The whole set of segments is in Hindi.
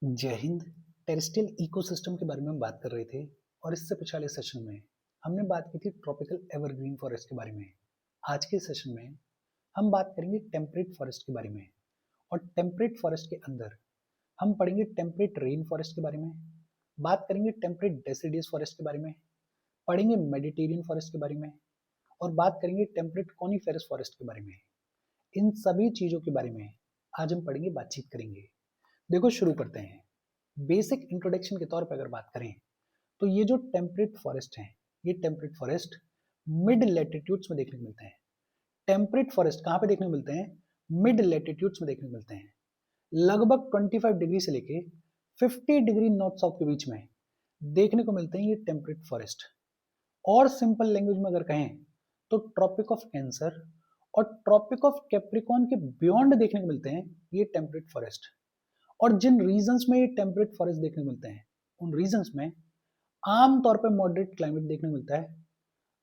जय हिंद। टेरेस्ट्रियल इकोसिस्टम के बारे में हम बात कर रहे थे और इससे पिछले सेशन में हमने बात की थी ट्रॉपिकल एवरग्रीन फॉरेस्ट के बारे में। आज के सेशन में हम बात करेंगे टेम्परेट फॉरेस्ट के बारे में और टेम्परेट फॉरेस्ट के अंदर हम पढ़ेंगे टेम्परेट रेन फॉरेस्ट के बारे में, बात करेंगे टेम्परेट डेसिडियस फॉरेस्ट के बारे में, पढ़ेंगे मेडिटेरियन फॉरेस्ट के बारे में और बात करेंगे टेम्परेट कॉनिफेरस फॉरेस्ट के बारे में। इन सभी चीज़ों के बारे में आज हम पढ़ेंगे, बातचीत करेंगे। देखो शुरू करते हैं। बेसिक इंट्रोडक्शन के तौर पर अगर बात करें तो ये जो टेम्परेट फॉरेस्ट है, ये टेम्परेट फॉरेस्ट मिड लैटिट्यूड्स में देखने को मिलते हैं। टेम्परेट फॉरेस्ट कहाँ पे देखने को मिलते हैं? मिड लैटिट्यूड्स में देखने को मिलते हैं। लगभग 25 डिग्री से लेके 50 डिग्री नॉर्थ साउथ के बीच में देखने को मिलते हैं ये टेम्परेट फॉरेस्ट। और सिंपल लैंग्वेज में अगर कहें तो ट्रॉपिक ऑफ कैंसर और ट्रॉपिक ऑफ कैप्रिकॉर्न के बियॉन्ड देखने को मिलते हैं ये टेम्परेट फॉरेस्ट। और जिन रीजन्स में ये टेम्परेट फॉरेस्ट देखने को मिलते हैं उन रीजन्स में आमतौर पर मॉडरेट क्लाइमेट देखने को मिलता है,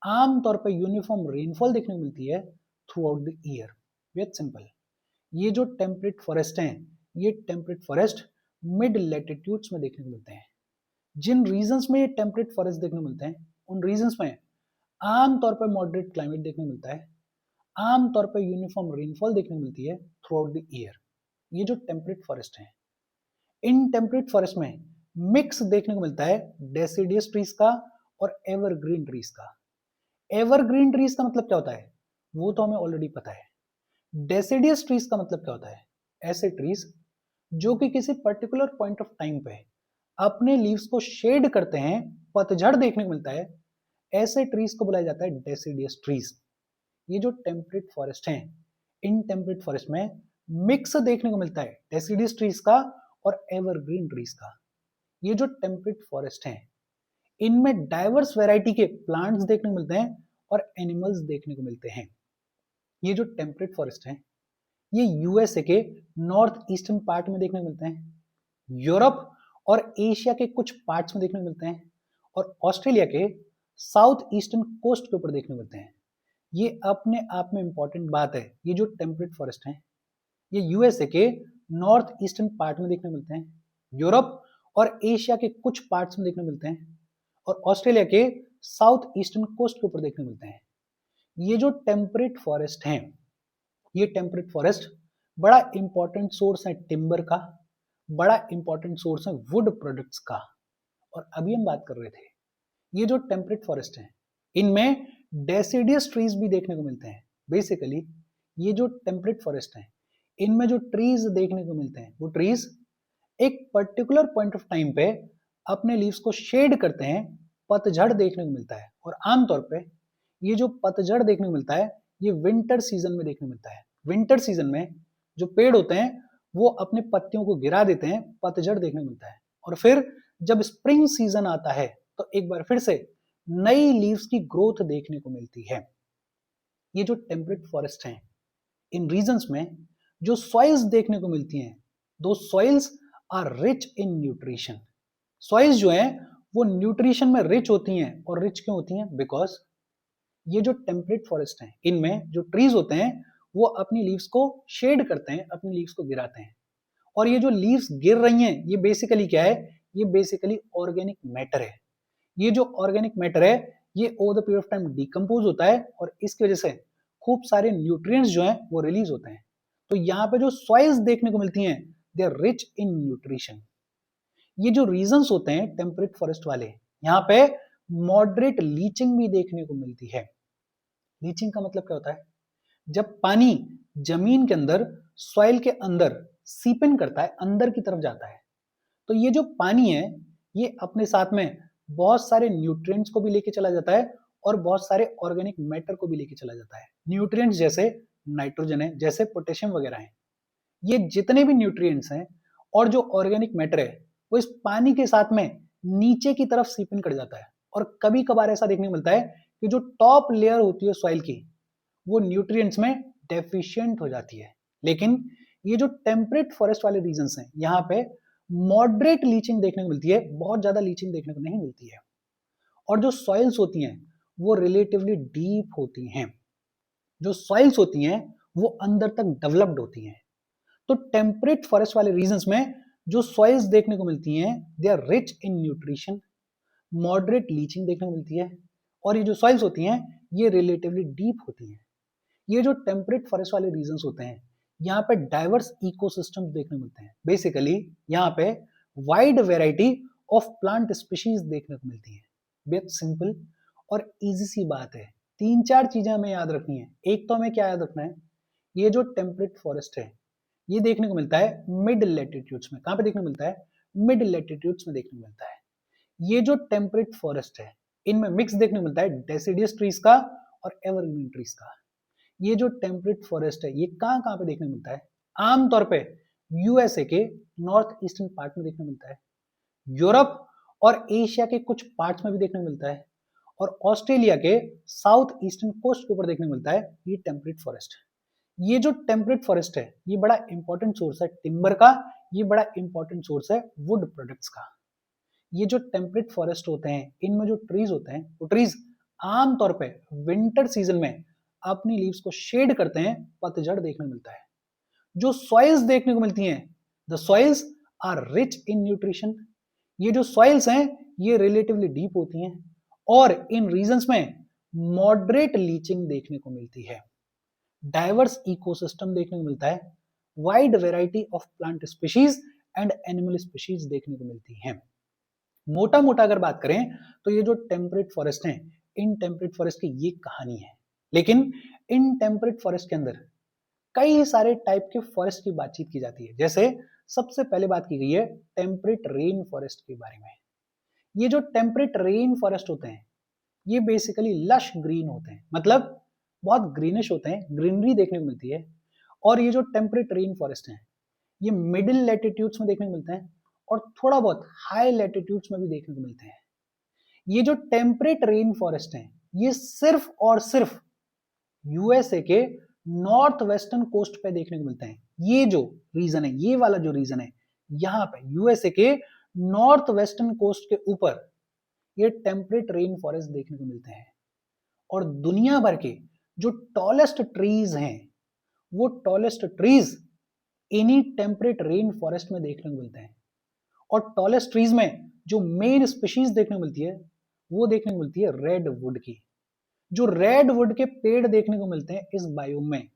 आमतौर पर यूनिफॉर्म रेनफॉल देखने को मिलती है through out the year. Very simple. ये जो टेम्परेट फॉरेस्ट हैं, ये टेम्परेट फॉरेस्ट मिड लैटिट्यूड्स में देखने को मिलते हैं। जिन रीजन्स में ये टेम्परेट फॉरेस्ट देखने को मिलते हैं उन रीजन्स में आमतौर पर मॉडरेट क्लाइमेट देखने को मिलता है, आमतौर पर यूनिफॉर्म रेनफॉल देखने को मिलती है थ्रू आउट द ईयर। ये जो टेम्परेट फॉरेस्ट है, इन टेम्परेट फॉरेस्ट में मिक्स देखने को मिलता है डेसिडियस ट्रीज का और एवरग्रीन ट्रीज का। एवरग्रीन ट्रीज का मतलब क्या होता है वो तो हमें ऑलरेडी पता है। डेसिडियस ट्रीज का मतलब क्या होता है? ऐसे ट्रीज जो कि किसी पर्टिकुलर पॉइंट ऑफ टाइम पे अपने लीव्स को शेड करते हैं, पतझड़ देखने को मिलता है, ऐसे ट्रीज को बुलाया जाता है डेसिडियस ट्रीज। ये जो टेम्परेट फॉरेस्ट हैं, इन टेम्परेट फॉरेस्ट में मिक्स देखने को मिलता है डेसिडियस ट्रीज का और एवरग्रीन ट्रीज का। ये जो टेम्परेट फॉरेस्ट हैं, इनमें डाइवर्स वैरायटी के प्लांट्स देखने को मिलते हैं और एनिमल्स देखने को मिलते हैं। ये जो टेम्परेट फॉरेस्ट हैं, ये यूएसए के नॉर्थ ईस्टर्न पार्ट में देखने को मिलते हैं, यूरोप और एशिया के कुछ पार्ट्स में देखने को मिलते हैं और ऑस्ट्रेलिया के साउथ ईस्टर्न कोस्ट के ऊपर देखने को मिलते हैं। ये अपने आप में इंपॉर्टेंट बात है। ये जो टेम्परेट फॉरेस्ट हैं, ये यूएसए के नॉर्थ ईस्टर्न पार्ट में देखने को मिलते हैं, यूरोप और एशिया के कुछ पार्ट्स में देखने को मिलते हैं और ऑस्ट्रेलिया के साउथ ईस्टर्न कोस्ट के ऊपर देखने को मिलते हैं। ये जो टेम्परेट फॉरेस्ट हैं, ये टेम्परेट फॉरेस्ट बड़ा इंपॉर्टेंट सोर्स है टिम्बर का, बड़ा इंपॉर्टेंट सोर्स है वुड प्रोडक्ट्स का। और अभी हम बात कर रहे थे, ये जो टेम्परेट फॉरेस्ट हैं, इनमें डेसिडियस ट्रीज भी देखने को मिलते हैं। बेसिकली ये जो टेम्परेट फॉरेस्ट हैं, इनमें जो ट्रीज देखने को मिलते हैं वो ट्रीज एक पर्टिकुलर पॉइंट ऑफ टाइम पे अपने लीव्स को शेड करते हैं, पतझड़ देखने को मिलता है। और आमतौर पे ये जो पतझड़ देखने को मिलता है, ये विंटर सीजन में देखने को मिलता है। विंटर सीजन में जो पेड़ होते हैं वो अपने पत्तियों को गिरा देते हैं, पतझड़ देखने को मिलता है। और फिर जब स्प्रिंग सीजन आता है तो एक बार फिर से नई लीव्स की ग्रोथ देखने को मिलती है। ये जो टेम्परेट फॉरेस्ट हैं, इन रीजन्स में जो सॉइल्स देखने को मिलती हैं, दो soils are rich in nutrition. Soils जो हैं वो न्यूट्रिशन में रिच होती हैं। और रिच क्यों होती हैं? बिकॉज ये जो टेम्परेट फॉरेस्ट हैं, इनमें जो ट्रीज होते हैं वो अपनी लीव्स को शेड करते हैं, अपनी लीव्स को गिराते हैं। और ये जो लीव्स गिर रही हैं, ये बेसिकली क्या है? ये बेसिकली ऑर्गेनिक मैटर है। ये जो ऑर्गेनिक मैटर है, ये over the period of time decompose होता है और इसकी वजह से खूब सारे न्यूट्रिएंट्स जो हैं वो रिलीज होते हैं। तो यहाँ पे जो सॉइल्स देखने को मिलती हैं, they are rich in nutrition. ये जो रीजन्स होते हैं टेम्परेट फॉरेस्ट वाले, यहाँ पे मॉडरेट लीचिंग भी देखने को मिलती है। लीचिंग का मतलब क्या होता है? जब पानी जमीन के अंदर, सॉइल के अंदर सीपन करता है, अंदर की तरफ जाता है, तो ये जो पानी है ये अपने साथ में बहुत सारे न्यूट्रिएंट्स को भी लेके चला जाता है और बहुत सारे ऑर्गेनिक मैटर को भी लेके चला जाता है। न्यूट्रिएंट्स जैसे नाइट्रोजन है, जैसे पोटेशियम वगैरह है। ये जितने भी न्यूट्रिएंट्स हैं और जो ऑर्गेनिक मैटर है वो इस पानी के साथ में नीचे की तरफ सीपन कर जाता है। और कभी कभार ऐसा देखने को मिलता है कि जो टॉप लेयर होती है सॉइल की, वो न्यूट्रिएंट्स में डेफिशिएंट हो जाती है। लेकिन ये जो टेम्परेट फॉरेस्ट वाले रीजन्स हैं, यहाँ पे मॉडरेट लीचिंग देखने को मिलती है, बहुत ज्यादा लीचिंग देखने को नहीं मिलती है। और जो सॉइल्स होती हैं वो रिलेटिवली डीप होती हैं। जो सॉइल्स होती हैं वो अंदर तक डेवलप्ड होती हैं। तो टेम्परेट फॉरेस्ट वाले रीजन्स में जो सॉइल्स देखने को मिलती हैं they are rich in nutrition, moderate leaching देखने को मिलती है, और ये जो सॉइल्स होती हैं ये रिलेटिवली डीप होती हैं। ये जो टेम्परेट फॉरेस्ट वाले रीजन्स होते हैं यहाँ पे डाइवर्स इकोसिस्टम्स देखने को मिलते हैं। बेसिकली यहाँ पे wide variety of plant species देखने को मिलती है। बेहद सिंपल और इजी सी बात है। 3-4 चीजें हमें याद रखनी है। एक तो हमें क्या याद रखना है, ये जो टेम्परेट फॉरेस्ट है ये देखने को मिलता है मिड लैटिट्यूड्स में। कहां पे देखने को मिलता है? मिड लैटिट्यूड्स में देखने को मिलता है। ये जो टेम्परेट फॉरेस्ट है इनमें मिक्स देखने को मिलता है डेसिडियस ट्रीज का और एवरग्रीन ट्रीज का। ये जो टेम्परेट फॉरेस्ट है ये कहां कहां पे देखने को मिलता है? आमतौर पे यूएसए के नॉर्थ ईस्टर्न पार्ट में देखने को मिलता है, यूरोप और एशिया के कुछ पार्ट्स में भी देखने को मिलता है, और ऑस्ट्रेलिया के साउथ ईस्टर्न कोस्ट के ऊपर देखने को मिलता है ये टेम्परेट फॉरेस्ट। ये जो टेम्परेट फॉरेस्ट है ये बड़ा इंपॉर्टेंट सोर्स है टिम्बर का, ये बड़ा इंपॉर्टेंट सोर्स है वुड प्रोडक्ट्स का। ये जो टेम्परेट फॉरेस्ट होते हैं इनमें जो ट्रीज होते हैं वो ट्रीज आमतौर पे विंटर सीजन में अपनी लीव्स को शेड करते हैं, पतझड़ देखने को मिलता है। जो सॉइल्स देखने को मिलती हैं the soils are rich in nutrition. ये जो सॉइल्स हैं ये रिलेटिवली डीप होती हैं और इन रीजन्स में मॉडरेट लीचिंग देखने को मिलती है, डाइवर्स इकोसिस्टम देखने को मिलता है, wide variety of plant species and animal species देखने को मिलती हैं। मोटा मोटा अगर बात करें तो ये जो टेम्परेट फॉरेस्ट हैं इन टेम्परेट फॉरेस्ट की ये कहानी है। लेकिन इन टेम्परेट फॉरेस्ट के अंदर कई सारे टाइप के फॉरेस्ट की बातचीत की जाती है। जैसे सबसे पहले बात की गई है टेम्परेट रेन फॉरेस्ट के बारे में। ये जो टेम्परेट रेन फॉरेस्ट होते हैं ये बेसिकली लश ग्रीन होते हैं, मतलब बहुत ग्रीनिश होते हैं, ग्रीनरी देखने को मिलती है। और ये जो टेम्परेट रेन फॉरेस्ट हैं ये मिडिल लैटिट्यूड्स में देखने को मिलते हैं और थोड़ा बहुत हाई लैटिट्यूड्स में भी देखने को मिलते हैं। ये जो टेम्परेट रेन फॉरेस्ट हैं ये सिर्फ और सिर्फ यूएसए के नॉर्थ वेस्टर्न कोस्ट पे देखने को मिलते हैं। ये जो रीजन है, ये वाला जो रीजन है, यहाँ पे यूएसए के नॉर्थ वेस्टर्न कोस्ट के ऊपर ये टेम्परेट रेन फॉरेस्ट देखने को मिलते हैं। और दुनिया भर के जो टॉलेस्ट ट्रीज हैं वो टॉलेस्ट ट्रीज इन्हीं टेम्परेट रेन फॉरेस्ट में देखने को मिलते हैं। और टॉलेस्ट ट्रीज में जो मेन स्पीशीज देखने को मिलती है वो देखने को मिलती है रेड वुड की। जो रेड वुड के पेड़ देखने को मिलते हैं इस बायोम में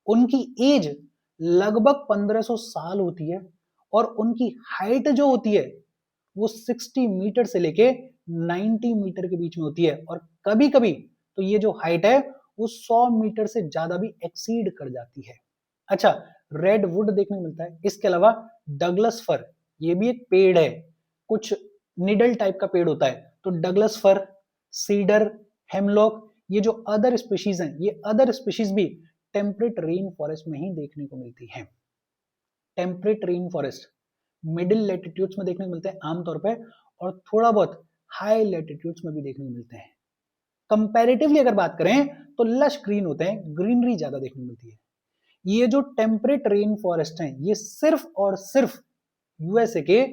उनकी एज लगभग 1500 साल होती है और उनकी हाइट जो होती है वो 60 मीटर से लेके 90 मीटर के बीच में होती है, और कभी कभी तो ये जो हाइट है वो 100 मीटर से ज्यादा भी एक्सीड कर जाती है। अच्छा, रेड वुड देखने को मिलता है। इसके अलावा डगलस फर ये भी एक पेड़ है, कुछ निडल टाइप का पेड़ होता है। तो डगलस फर, सीडर, हेमलॉक, ये जो अदर स्पीशीज हैं ये अदर स्पीशीज भी टेम्परेट रेन फॉरेस्ट में ही देखने को मिलती है। Temperate rain forest middle latitudes में देखने को मिलते हैं आमतौर पे, और थोड़ा बहुत हाई लैटिट्यूड्स में भी देखने को मिलते हैं। कंपैरेटिवली अगर बात करें तो लश ग्रीन होते हैं, ग्रीनरी ज्यादा देखने को मिलती है। ये जो टेम्परेट रेन फॉरेस्ट हैं ये सिर्फ और सिर्फ यूएसए के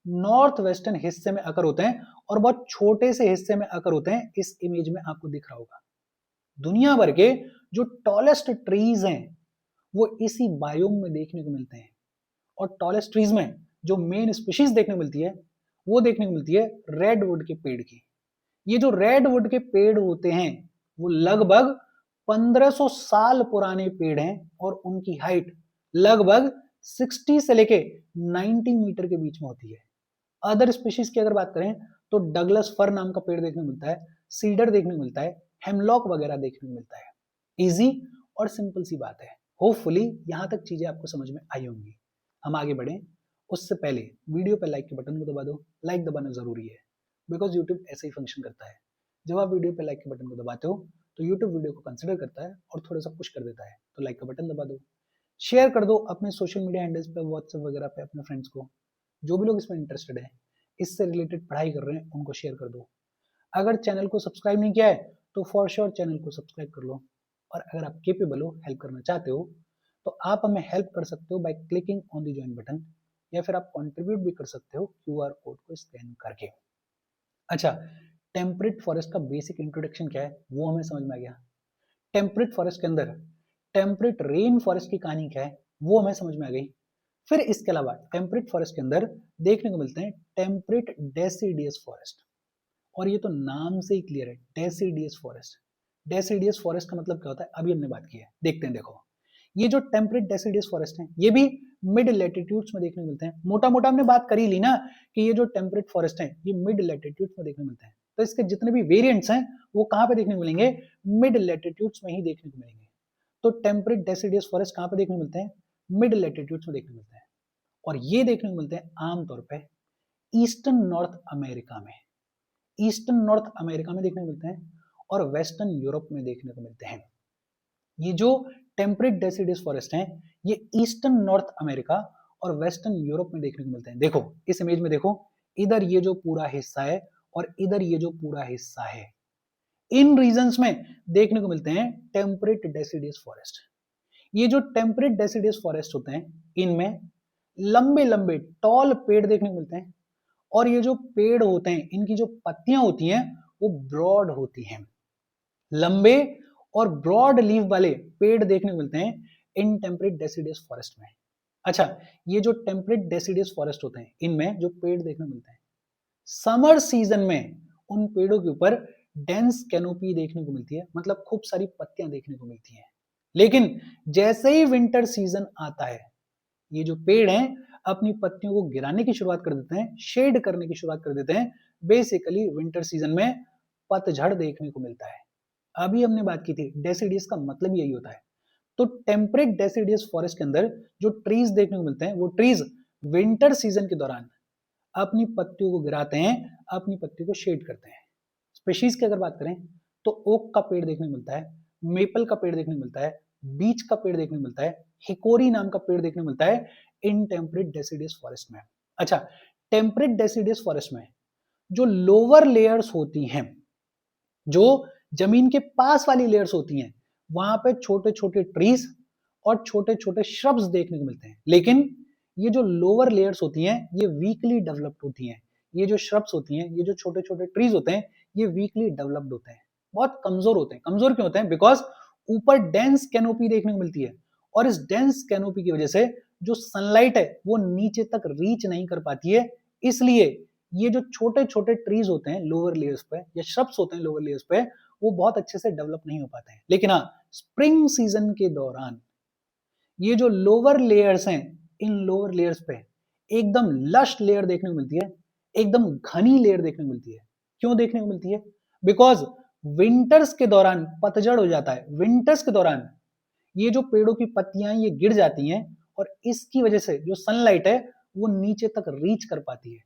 नॉर्थ वेस्टर्न हिस्से में अकर होते हैं और बहुत छोटे से हिस्से में अकर होते हैं। इस इमेज में आपको दिख रहा होगा। दुनिया भर के जो टॉलेस्ट ट्रीज हैं वो इसी बायोम में देखने को मिलते हैं। और टॉलेस्ट ट्रीज में जो मेन स्पीशीज देखने को मिलती है वो देखने को मिलती है रेड वुड के पेड़ की। ये जो रेड वुड के पेड़ होते हैं वो लगभग 1500 साल पुराने पेड़ हैं और उनकी हाइट लगभग 60 से लेके 90 मीटर के बीच में होती है। अदर स्पीशीज की अगर बात करें तो डगलस फर नाम का पेड़ देखने को मिलता है, सीडर देखने को मिलता है, हेमलॉक वगैरह देखने को मिलता है। इजी और सिंपल सी बात है। होपफुली यहां तक चीजें आपको समझ में आई होंगी। हम आगे बढ़ें उससे पहले वीडियो पे लाइक के बटन को दबा दो। लाइक दबाना जरूरी है बिकॉज यूट्यूब ऐसे ही फंक्शन करता है। जब आप वीडियो पे लाइक के बटन को दबाते हो तो यूट्यूब वीडियो को कंसिडर करता है और थोड़ा सा पुश कर देता है। तो लाइक का बटन दबा दो, शेयर कर दो अपने सोशल मीडिया हैंडल्स पे, व्हाट्सएप वगैरह पे अपने फ्रेंड्स को। जो भी लोग इसमें इंटरेस्टेड है, इससे रिलेटेड पढ़ाई कर रहे हैं, उनको शेयर कर दो। अगर चैनल को सब्सक्राइब नहीं किया है तो फॉर श्योर चैनल को सब्सक्राइब कर लो। और अगर आप केपेबल हो, हेल्प करना चाहते हो, तो आप हमें हेल्प कर सकते हो by clicking on the join button, या फिर आप कंट्रीब्यूट भी कर सकते हो क्यूआर कोड को स्कैन करके। अच्छा, टेम्परेट फॉरेस्ट का बेसिक इंट्रोडक्शन क्या है वो हमें समझ में आ गया। टेम्परेट फॉरेस्ट के अंदर टेम्परेट रेन फॉरेस्ट की कहानी क्या है वो हमें समझ में आ गई। फिर इसके अलावा टेम्परेट फॉरेस्ट के अंदर देखने को मिलते हैं टेम्परेट डेसिडियस फॉरेस्ट, और ये तो नाम से ही क्लियर है, डेसिडियस फॉरेस्ट। डेसिडियस फॉरेस्ट का मतलब क्या होता है अभी हमने बात की है, देखते हैं। देखो ये जो टेम्परेट डेसिडियस फॉरेस्ट है ये भी मिड लैटिट्यूड्स में देखने को मिलते हैं। मोटा मोटा हमने बात कर ही ली ना कि ये जो टेम्परेट फॉरेस्ट है ये मिड लैटिट्यूड्स में देखने को मिलते हैं, तो इसके जितने भी वेरिएंट्स हैं वो कहाँ पे देखने को मिलेंगे, मिड लैटिट्यूड्स में ही देखने को मिलेंगे। तो टेम्परेट डेसिडियस फॉरेस्ट कहाँ पे देखने को मिलते हैं, मिड लैटिट्यूड्स में देखने को मिलते हैं, और ये देखने को मिलते हैं आमतौर पर ईस्टर्न नॉर्थ अमेरिका में, ईस्टर्न नॉर्थ अमेरिका में देखने को मिलते हैं और वेस्टर्न यूरोप में देखने को मिलते हैं। ये जो टेम्परेट डेसिडियस फॉरेस्ट हैं ये ईस्टर्न नॉर्थ अमेरिका और वेस्टर्न यूरोप में देखने को मिलते हैं। देखो इस इमेज में देखो, इधर ये जो पूरा हिस्सा है और इधर ये जो पूरा हिस्सा है, इन रीजन्स में देखने को मिलते हैं टेम्परेट डेसिडियस फॉरेस्ट। ये जो टेम्परेट डेसिडियस फॉरेस्ट होते हैं इनमें लंबे लंबे टॉल पेड़ देखने को मिलते हैं, और ये जो पेड़ होते हैं इनकी जो पत्तियां होती हैं वो ब्रॉड होती हैं, लंबे और ब्रॉड लीफ वाले पेड़ देखने को मिलते हैं इन टेम्परेट डेसिडियस फॉरेस्ट में। अच्छा, ये जो टेम्परेट डेसिडियस फॉरेस्ट होते हैं इनमें जो पेड़ देखने को मिलते हैं, समर सीजन में उन पेड़ों के ऊपर डेंस कैनोपी देखने को मिलती है, मतलब खूब सारी पत्तियां देखने को मिलती हैं। लेकिन जैसे ही विंटर सीजन आता है ये जो पेड़ हैं अपनी पत्तियों को गिराने की शुरुआत कर देते हैं, शेड करने की शुरुआत कर देते हैं। बेसिकली विंटर सीजन में पतझड़ देखने को मिलता है। अभी हमने बात की थी डेसिडियस का मतलब यही होता है। तो टेम्परेट डेसिडियस फॉरेस्ट के अंदर जो ट्रीज देखने को मिलते हैं वो ट्रीज विंटर सीजन के दौरान अपनी पत्तियों को गिराते हैं, अपनी पत्तियों को शेड करते हैं। स्पीशीज की अगर बात करें तो ओक का पेड़ देखने को मिलता है, मेपल का पेड़ देखने को मिलता है, बीच का पेड़ देखने को मिलता है, हिकोरी नाम का पेड़ देखने को मिलता है इन टेम्परेट डेसिडियस फॉरेस्ट में। अच्छा, टेम्परेट डेसिडियस फॉरेस्ट में जो लोअर लेयर्स होती हैं, जो जमीन के पास वाली लेयर्स होती हैं, वहां पे छोटे छोटे ट्रीज और छोटे छोटे श्रब्स देखने को मिलते हैं। लेकिन ये जो लोअर लेयर्स होती हैं ये वीकली डेवलप्ड होती हैं। ये जो श्रब्स होती हैं, ये जो छोटे छोटे ट्रीज होते हैं ये वीकली डेवलप्ड होते हैं, बहुत कमजोर होते हैं। कमजोर क्यों होते हैं, बिकॉज ऊपर डेंस कैनोपी देखने को मिलती है, और इस डेंस कैनोपी की वजह से जो सनलाइट है वो नीचे तक रीच नहीं कर पाती है। इसलिए ये जो छोटे छोटे ट्रीज होते हैं लोअर लेयर्स पे या श्रब्स होते हैं लोअर लेयर्स पे वो बहुत अच्छे से डेवलप नहीं हो पाते हैं। लेकिन हाँ, स्प्रिंग सीजन के दौरान ये जो लोअर लेयर्स हैं इन लोअर लेयर्स पे एकदम लश लेयर देखने को मिलती है, एकदम घनी लेयर देखने को मिलती है। क्यों देखने को मिलती है, बिकॉज विंटर्स के दौरान पतझड़ हो जाता है। विंटर्स के दौरान ये जो पेड़ों की पत्तियां ये गिर जाती हैं और इसकी वजह से जो सनलाइट है वो नीचे तक रीच कर पाती है,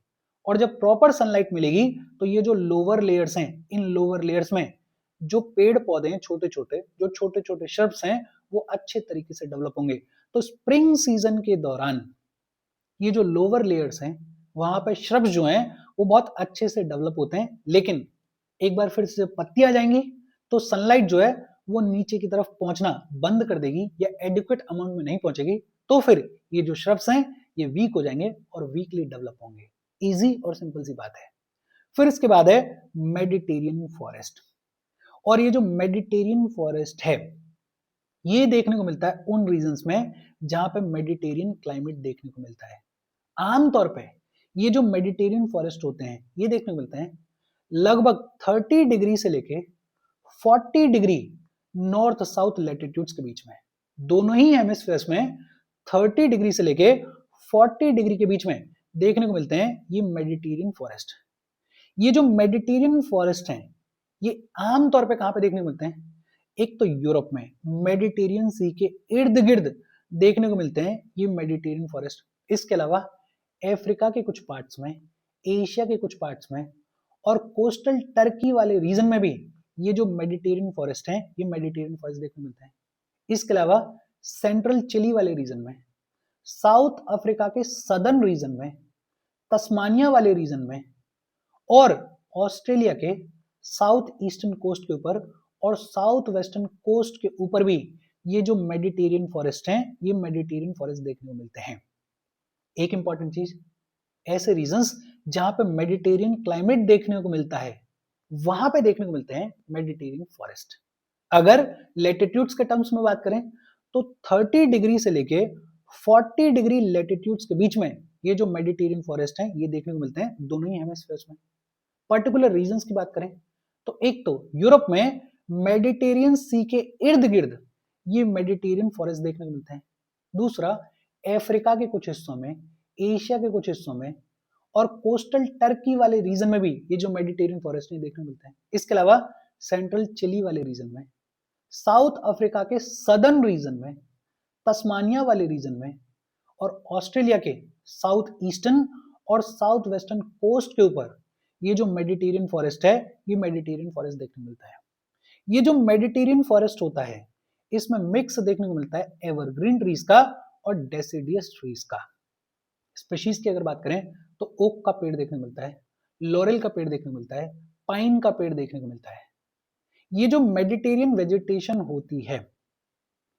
और जब प्रॉपर सनलाइट मिलेगी तो ये जो लोअर लेयर्स हैं इन लोअर लेयर्स में जो पेड़ पौधे हैं छोटे छोटे, जो छोटे छोटे श्रब्स हैं वो अच्छे तरीके से डेवलप होंगे। तो स्प्रिंग सीजन के दौरान ये जो लोअर लेयर्स हैं वहां पे श्रब्स जो हैं वो बहुत अच्छे से डेवलप होते हैं। लेकिन एक बार फिर से पत्ती आ जाएंगी तो सनलाइट जो है वो नीचे की तरफ पहुंचना बंद कर देगी या एडिक्वेट अमाउंट में नहीं पहुंचेगी, तो फिर ये जो श्रब्स हैं ये वीक हो जाएंगे और वीकली डेवलप होंगे। इजी और सिंपल सी बात है। फिर इसके बाद है मेडिटेरियन फॉरेस्ट, और ये जो मेडिटेरियन फॉरेस्ट है ये देखने को मिलता है उन रीजन्स में जहां पे मेडिटेरियन क्लाइमेट देखने को मिलता है। आमतौर पे ये जो मेडिटेरियन फॉरेस्ट होते हैं ये देखने को मिलते हैं लगभग 30 डिग्री से लेके 40 डिग्री नॉर्थ साउथ लैटिट्यूड्स के बीच में। दोनों ही हेमिस्फीयर्स में 30 डिग्री से लेके 40 डिग्री के बीच में देखने को मिलते हैं ये मेडिटेरियन फॉरेस्ट। ये जो मेडिटेरियन फॉरेस्ट हैं ये आमतौर पे कहां पे देखने को मिलते हैं, एक तो यूरोप में मेडिटेरियन सी के इर्द गिर्द देखने को मिलते हैं ये मेडिटेरियन फॉरेस्ट। इसके अलावा अफ्रीका के कुछ पार्ट्स में, एशिया के कुछ पार्ट्स में और कोस्टल टर्की वाले रीजन में भी ये जो मेडिटेरियन फॉरेस्ट हैं ये मेडिटेरियन फॉरेस्ट देखने को मिलते हैं। इसके अलावा सेंट्रल चिली वाले रीजन में, साउथ अफ्रीका के सदर्न रीजन में, तस्मानिया वाले रीजन में और ऑस्ट्रेलिया के साउथ ईस्टर्न कोस्ट के ऊपर और साउथ वेस्टर्न कोस्ट के ऊपर भी ये जो मेडिटेरियन फॉरेस्ट हैं ये मेडिटेरियन फॉरेस्ट देखने को मिलते हैं। एक इंपॉर्टेंट चीज, ऐसे रीजन्स जहां पे मेडिटेरियन क्लाइमेट देखने को मिलता है वहां पे देखने को मिलते हैं मेडिटेरियन फॉरेस्ट। अगर लैटिट्यूड्स के टर्म्स में बात करें तो 30 डिग्री से लेके 40 डिग्री लेटिट्यूड्स के बीच में ये जो मेडिटेरियन फॉरेस्ट है ये देखने को मिलते हैं दोनों ही हेमिस्फीयर्स में। पर्टिकुलर रीजंस की बात करें तो एक तो यूरोप में मेडिटेरियन सी के इर्द गिर्द ये मेडिटेरियन फॉरेस्ट देखने को मिलते हैं। दूसरा, अफ्रीका के कुछ हिस्सों में, एशिया के कुछ हिस्सों में और कोस्टल टर्की वाले रीजन में भी ये जो मेडिटेरियन फॉरेस्ट है देखने को मिलते हैं। इसके अलावा सेंट्रल चिली वाले रीजन में, साउथ अफ्रीका के सदर्न रीजन में, तस्मानिया वाले रीजन में और ऑस्ट्रेलिया के साउथ ईस्टर्न और साउथ वेस्टर्न कोस्ट के ऊपर ये जो मेडिटेरियन फॉरेस्ट है ये मेडिटेरियन फॉरेस्ट देखने को मिलता है। ये जो मेडिटेरियन फॉरेस्ट होता है इसमें मिक्स देखने को मिलता है एवरग्रीन ट्रीज का और डेसिडियस ट्रीज का। स्पीशीज की अगर बात करें तो ओक का पेड़ देखने को मिलता है, लॉरेल का पेड़ देखने को मिलता है, पाइन का पेड़ देखने को मिलता है। ये जो मेडिटेरियन वेजिटेशन होती है,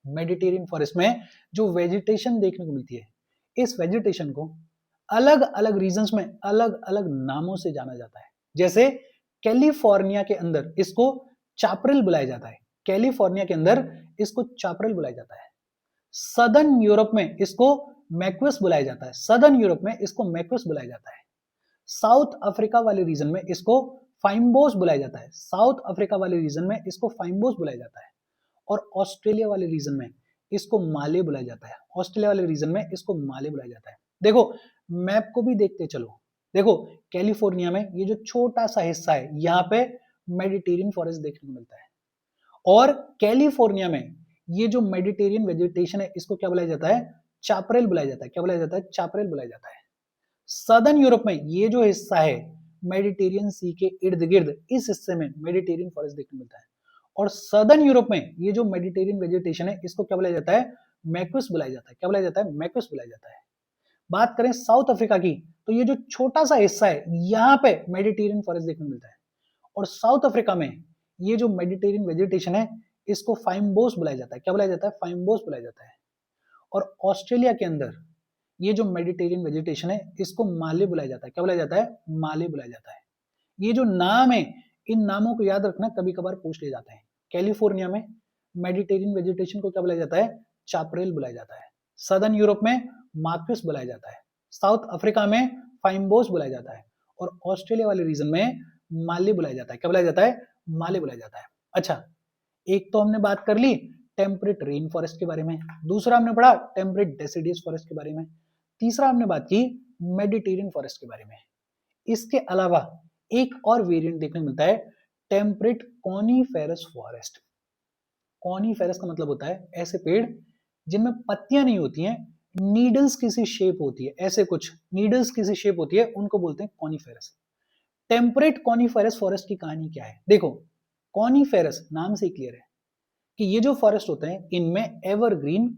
मेडिटेरियन फॉरेस्ट में जो वेजिटेशन देखने को मिलती है, इस वेजिटेशन को अलग अलग रीजन्स में अलग अलग नामों से जाना जाता है। जैसे कैलिफोर्निया के अंदर इसको चापरेल बुलाया जाता है, कैलिफोर्निया के अंदर इसको चापरेल बुलाया जाता है। सदर्न यूरोप में इसको मैक्विस बुलाया जाता है, सदर्न यूरोप में इसको मैक्विस बुलाया जाता है। साउथ अफ्रीका वाले रीजन में इसको फाइम्बोस बुलाया जाता है, साउथ अफ्रीका वाले रीजन में इसको फाइम्बोस बुलाया जाता है। और ऑस्ट्रेलिया वाले रीजन में इसको माले बुलाया जाता है, ऑस्ट्रेलिया वाले रीजन में इसको माले बुलाया जाता है। देखो मैप को भी देखते चलो, देखो कैलिफोर्निया में ये जो छोटा सा हिस्सा है यहाँ पे मेडिटेरियन फॉरेस्ट देखने को मिलता है और कैलिफोर्निया में ये जो मेडिटेरियन वेजिटेशन है इसको क्या बुलाया जाता है, चापरेल बुलाया जाता है। क्या बुलाया जाता है, चापरेल बुलाया जाता है। सदर्न यूरोप में ये जो हिस्सा है मेडिटेरियन सी के इर्द गिर्द, इस हिस्से में मेडिटेरियन फॉरेस्ट देखने को मिलता है। और सदर्न यूरोप में ये जो मेडिटेरियन वेजिटेशन है इसको क्या बुलाया जाता है, मैक्विस बुलाया जाता है। क्या बुलाया जाता है, मैक्विस बुलाया जाता है। बात करें साउथ अफ्रीका की तो ये जो छोटा सा हिस्सा है यहाँ पे मेडिटेरियन फॉरेस्ट देखने को मिलता है और साउथ अफ्रीका में ये जो मेडिटेरियन वेजिटेशन है इसको फाइम्बोस बुलाया जाता है। क्या बुलाया जाता है, फाइम्बोस बुलाया जाता है। और ऑस्ट्रेलिया के अंदर ये जो मेडिटेरियन वेजिटेशन है इसको माले बुलाया जाता है। क्या बुलाया जाता है, माले बुलाया जाता है। ये जो नाम है इन नामों को याद रखना, कभी कभार पूछ ले जाते हैं। कैलिफोर्निया में मेडिटेरियन वेजिटेशन को क्या बुलाया जाता है, चापरेल बुलाया जाता है। सदर्न यूरोप में मार्क्विस बुलाया जाता है, साउथ अफ्रीका में फाइम्बोस बुलाया जाता है और ऑस्ट्रेलिया वाले रीजन में माले बुलाया जाता है। क्या बुलाया जाता है, माले बुलाया जाता है। अच्छा, एक तो हमने बात कर ली टेम्परेट रेन फॉरेस्ट के बारे में, दूसरा हमने पढ़ा टेम्परेट डेसिडियस फॉरेस्ट के बारे में, तीसरा हमने बात की मेडिटेरियन फॉरेस्ट के बारे में। इसके अलावा एक और वेरिएंट देखने को मिलता है टेम्परेट कॉनीफेरस फॉरेस्ट। कॉनीफेरस का मतलब होता है ऐसे पेड़ जिनमें पत्तियां नहीं होती हैं, नीडल्स किसी शेप होती है, ऐसे कुछ नीडल्स किसी शेप होती है, उनको बोलते हैं कॉनीफेरस। टेम्परेट कॉनीफेरस फॉरेस्ट की कहानी क्या है, देखो कॉनीफेरस नाम से क्लियर है कि ये जो फॉरेस्ट होते हैं इनमें एवरग्रीन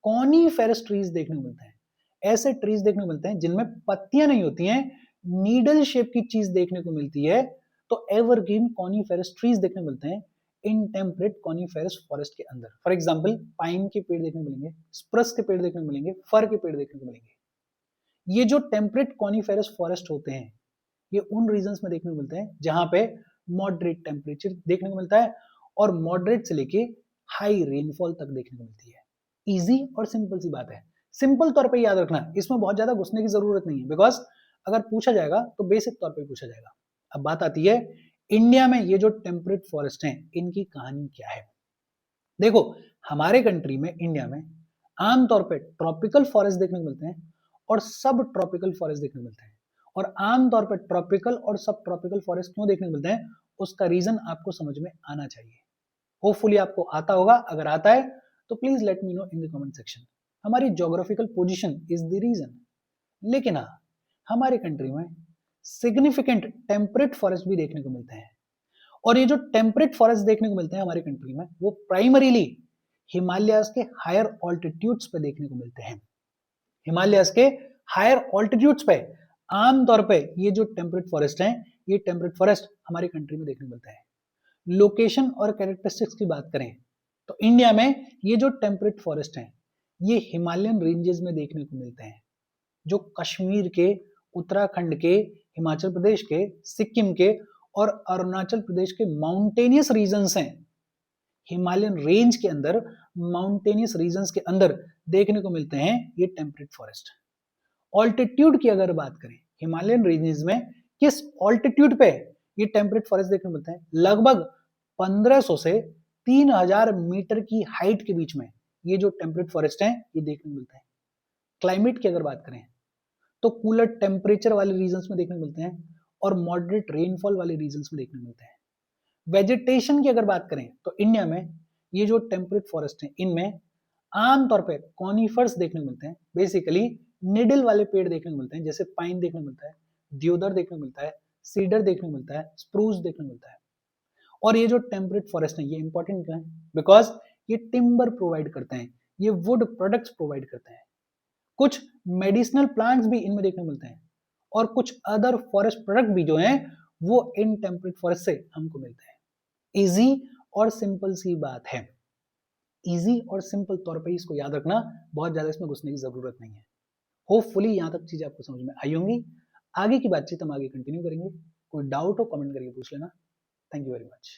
कॉनीफेरस ट्रीज देखने को मिलते हैं। ऐसे ट्रीज देखने को मिलते हैं जिनमें पत्तियां नहीं होती हैं, नीडल शेप की चीज देखने को मिलती है, तो एवरग्रीन कॉनीफेरस ट्रीज देखने को मिलते हैं इन टेम्परेट कॉनीफेरस फॉरेस्ट के अंदर। फॉर एग्जांपल पाइन के पेड़ देखने को मिलेंगे, स्प्रस के पेड़ देखने को मिलेंगे, फर के पेड़ देखने को मिलेंगे। ये जो टेम्परेट कॉनीफेरस फॉरेस्ट होते हैं ये उन रीजन्स में देखने को मिलते हैं जहां पे मॉडरेट टेम्परेचर देखने को मिलता है और मॉडरेट से लेके हाई रेनफॉल तक देखने को मिलती है। इजी और सिंपल सी बात है, सिंपल तौर पे याद रखना, इसमें बहुत ज्यादा घुसने की जरूरत नहीं है, बिकॉज अगर पूछा जाएगा तो बेसिक तौर पे पूछा जाएगा। अब बात आती है इंडिया में ये जो टेम्परेट फॉरेस्ट हैं इनकी कहानी क्या है। देखो हमारे कंट्री में, इंडिया में आमतौर पे ट्रॉपिकल फॉरेस्ट देखने को मिलते हैं और सब ट्रॉपिकल फॉरेस्ट देखने को मिलते हैं। और आमतौर पर ट्रॉपिकल और सब ट्रॉपिकल फॉरेस्ट क्यों देखने को मिलते हैं उसका रीजन आपको समझ में आना चाहिए। होपफुली आपको आता होगा, अगर आता है तो please let me know in the comment section. हमारी geographical position is the reason. लेकिन हाँ, हमारे कंट्री में सिग्निफिकेंट टेम्परेट फॉरेस्ट भी देखने को मिलते हैं और ये जो टेम्परेट फॉरेस्ट देखने को मिलते हैं हमारी कंट्री में वो प्राइमरीली हिमालयाज के हायर ऑल्टीट्यूड्स पे देखने को मिलते हैं। हिमालयाज के हायर ऑल्टीट्यूड्स पे आमतौर पे ये जो टेम्परेट फॉरेस्ट हैं ये टेम्परेट फॉरेस्ट हमारी कंट्री में देखने को मिलता है। लोकेशन और कैरेक्टरिस्टिक्स की बात करें तो इंडिया में ये जो टेम्परेट फॉरेस्ट हैं ये हिमालयन रेंजेस में देखने को मिलते हैं, जो कश्मीर के, उत्तराखंड के, हिमाचल प्रदेश के, सिक्किम के और अरुणाचल प्रदेश के माउंटेनियस रीजन्स हैं। हिमालयन रेंज के अंदर, माउंटेनियस रीजन्स के अंदर देखने को मिलते हैं ये टेम्परेट फॉरेस्ट। ऑल्टीट्यूड की अगर बात करें, हिमालयन रीजन्स में किस ऑल्टीट्यूड पे ये टेम्परेट फॉरेस्ट देखने को मिलते हैं? लगभग 1500 से 3000 मीटर की हाइट के बीच में ये जो टेम्परेट फॉरेस्ट है ये देखने को मिलता है। क्लाइमेट की अगर बात करें तो कूलर टेम्परेचर वाले रीजन्स में देखने को मिलते हैं और मॉडरेट रेनफॉल वाले रीजन्स में देखने को मिलते हैं। वेजिटेशन की अगर बात करें तो इंडिया में ये जो टेम्परेट फॉरेस्ट है इनमें आमतौर पे कॉनिफर्स देखने को मिलते हैं, बेसिकली निडल वाले पेड़ देखने को मिलते हैं, जैसे पाइन देखने को मिलता है, देवदार देखने को मिलता है, सीडर देखने को मिलता है, स्प्रूस देखने को मिलता है। और ये जो टेम्परेट फॉरेस्ट है ये इंपॉर्टेंट क्यों है? बिकॉज ये टिम्बर प्रोवाइड करते हैं, ये वुड प्रोडक्ट्स प्रोवाइड करते हैं, कुछ मेडिसिनल प्लांट्स भी इनमें देखने को मिलते हैं और कुछ अदर फॉरेस्ट प्रोडक्ट भी जो हैं वो इन टेम्परेट फॉरेस्ट से हमको मिलते हैं। इजी और सिंपल सी बात है, इजी और सिंपल तौर पे इसको याद रखना, बहुत ज्यादा इसमें घुसने की जरूरत नहीं है। होपफुली यहाँ तक चीजें आपको समझ में आई होंगी। आगे की बातचीत हम आगे कंटिन्यू करेंगे। कोई डाउट हो कमेंट करके पूछ लेना। Thank you very much.